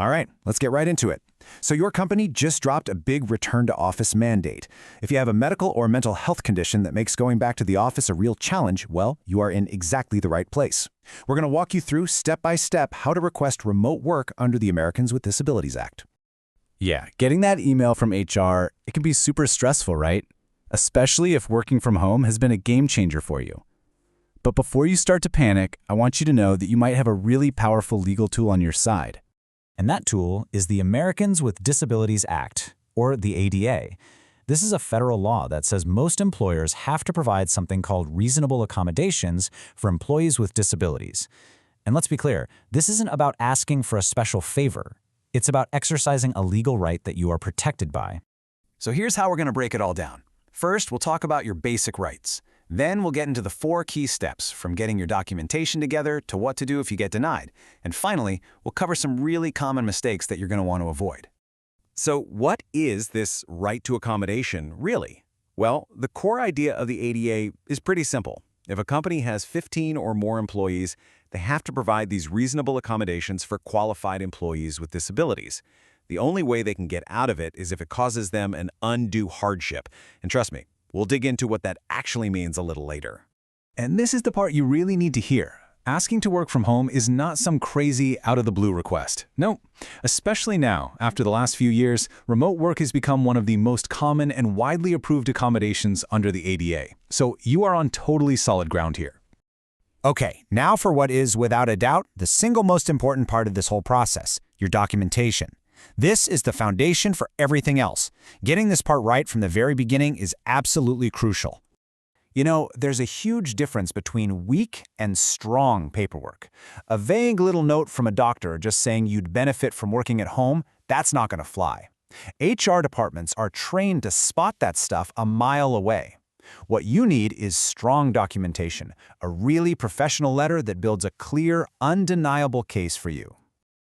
All right, let's get right into it. So your company just dropped a big return-to-office mandate. If you have a medical or mental health condition that makes going back to the office a real challenge, well, you are in exactly the right place. We're going to walk you through step by step how to request remote work under the Americans with Disabilities Act. Yeah, getting that email from HR, it can be super stressful, right? Especially if working from home has been a game changer for you. But before you start to panic, I want you to know that you might have a really powerful legal tool on your side. And that tool is the Americans with Disabilities Act, or the ADA. This is a federal law that says most employers have to provide something called reasonable accommodations for employees with disabilities. And let's be clear, this isn't about asking for a special favor. It's about exercising a legal right that you are protected by. So here's how we're going to break it all down. First, we'll talk about your basic rights. Then we'll get into the 4 key steps, from getting your documentation together to what to do if you get denied. And finally, we'll cover some really common mistakes that you're going to want to avoid. So what is this right to accommodation, really? Well, the core idea of the ADA is pretty simple. If a company has 15 or more employees, they have to provide these reasonable accommodations for qualified employees with disabilities. The only way they can get out of it is if it causes them an undue hardship. And trust me, we'll dig into what that actually means a little later. And this is the part you really need to hear. Asking to work from home is not some crazy, out-of-the-blue request. No, especially now, after the last few years, remote work has become one of the most common and widely approved accommodations under the ADA. So you are on totally solid ground here. Okay, now for what is, without a doubt, the single most important part of this whole process, your documentation. This is the foundation for everything else. Getting this part right from the very beginning is absolutely crucial. You know, there's a huge difference between weak and strong paperwork. A vague little note from a doctor just saying you'd benefit from working at home, that's not going to fly. HR departments are trained to spot that stuff a mile away. What you need is strong documentation, a really professional letter that builds a clear, undeniable case for you.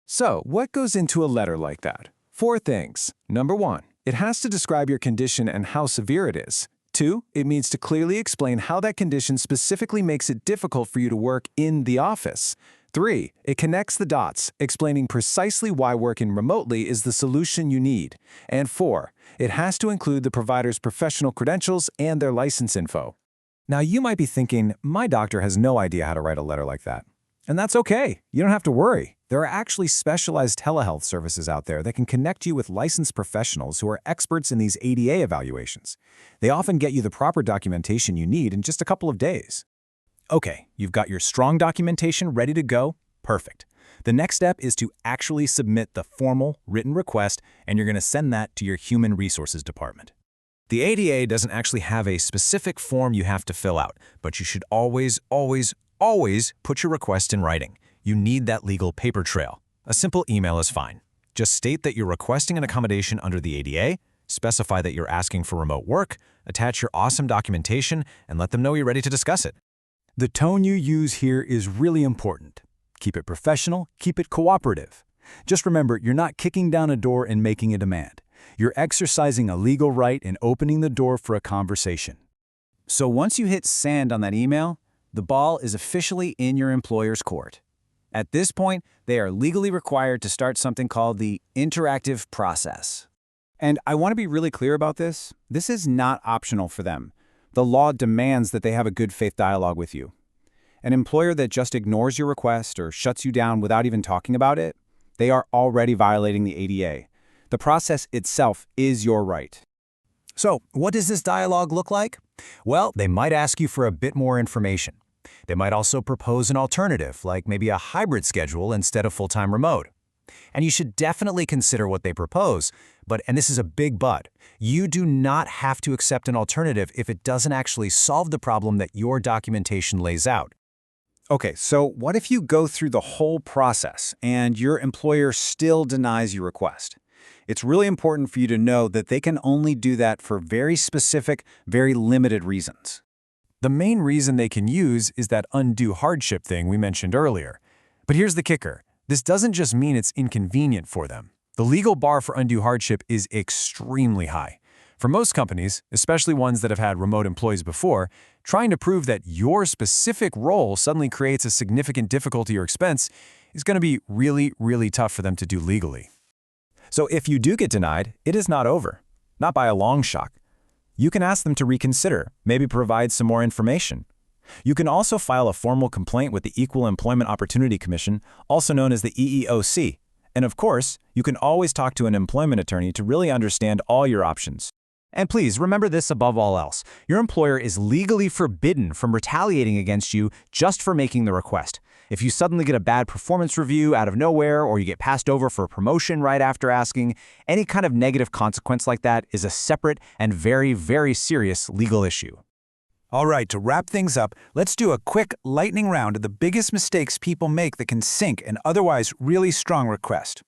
So, what goes into a letter like that? 4 things. Number 1, it has to describe your condition and how severe it is. 2, it needs to clearly explain how that condition specifically makes it difficult for you to work in the office. 3, it connects the dots, explaining precisely why working remotely is the solution you need. And 4, it has to include the provider's professional credentials and their license info. Now, you might be thinking, my doctor has no idea how to write a letter like that. And that's okay. You don't have to worry. There are actually specialized telehealth services out there that can connect you with licensed professionals who are experts in these ADA evaluations. They often get you the proper documentation you need in just a couple of days. Okay, you've got your strong documentation ready to go. Perfect. The next step is to actually submit the formal written request, and you're going to send that to your Human Resources Department. The ADA doesn't actually have a specific form you have to fill out, but you should always put your request in writing. You need that legal paper trail. A simple email is fine. Just state that you're requesting an accommodation under the ADA, specify that you're asking for remote work, attach your awesome documentation, and let them know you're ready to discuss it. The tone you use here is really important. Keep it professional, keep it cooperative. Just remember, you're not kicking down a door and making a demand. You're exercising a legal right and opening the door for a conversation. So once you hit send on that email, the ball is officially in your employer's court. At this point, they are legally required to start something called the interactive process. And I want to be really clear about this. This is not optional for them. The law demands that they have a good faith dialogue with you. An employer that just ignores your request or shuts you down without even talking about it, they are already violating the ADA. The process itself is your right. So, what does this dialogue look like? Well, they might ask you for a bit more information. They might also propose an alternative, like maybe a hybrid schedule instead of full-time remote. And you should definitely consider what they propose, and this is a big but, you do not have to accept an alternative if it doesn't actually solve the problem that your documentation lays out. Okay, so what if you go through the whole process and your employer still denies your request? It's really important for you to know that they can only do that for very specific, very limited reasons. The main reason they can use is that undue hardship thing we mentioned earlier. But here's the kicker. This doesn't just mean it's inconvenient for them. The legal bar for undue hardship is extremely high. For most companies, especially ones that have had remote employees before, trying to prove that your specific role suddenly creates a significant difficulty or expense is going to be really, really tough for them to do legally. So if you do get denied, it is not over. Not by a long shot. You can ask them to reconsider, maybe provide some more information. You can also file a formal complaint with the Equal Employment Opportunity Commission, also known as the EEOC. And of course, you can always talk to an employment attorney to really understand all your options. And please remember this above all else. Your employer is legally forbidden from retaliating against you just for making the request. If you suddenly get a bad performance review out of nowhere, or you get passed over for a promotion right after asking, any kind of negative consequence like that is a separate and very, very serious legal issue. All right, to wrap things up, let's do a quick lightning round of the biggest mistakes people make that can sink an otherwise really strong request.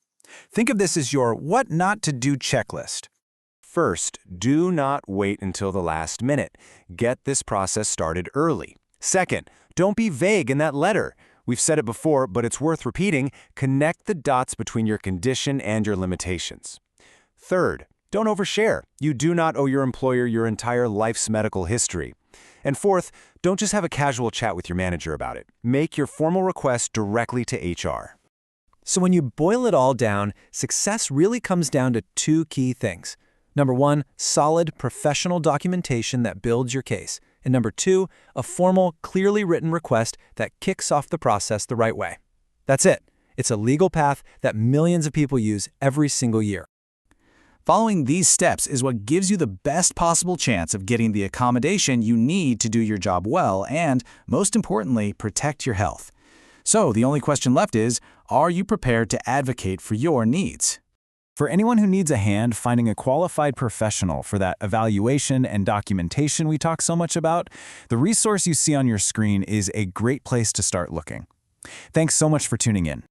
Think of this as your what not to do checklist. First, do not wait until the last minute. Get this process started early. Second, don't be vague in that letter. We've said it before, but it's worth repeating. Connect the dots between your condition and your limitations. Third, don't overshare. You do not owe your employer your entire life's medical history. And fourth, don't just have a casual chat with your manager about it. Make your formal request directly to HR. So when you boil it all down, success really comes down to two key things. Number one, solid professional documentation that builds your case. And number two, a formal, clearly written request that kicks off the process the right way. That's it. It's a legal path that millions of people use every single year. Following these steps is what gives you the best possible chance of getting the accommodation you need to do your job well and, most importantly, protect your health. So the only question left is, are you prepared to advocate for your needs? For anyone who needs a hand finding a qualified professional for that evaluation and documentation we talk so much about, the resource you see on your screen is a great place to start looking. Thanks so much for tuning in.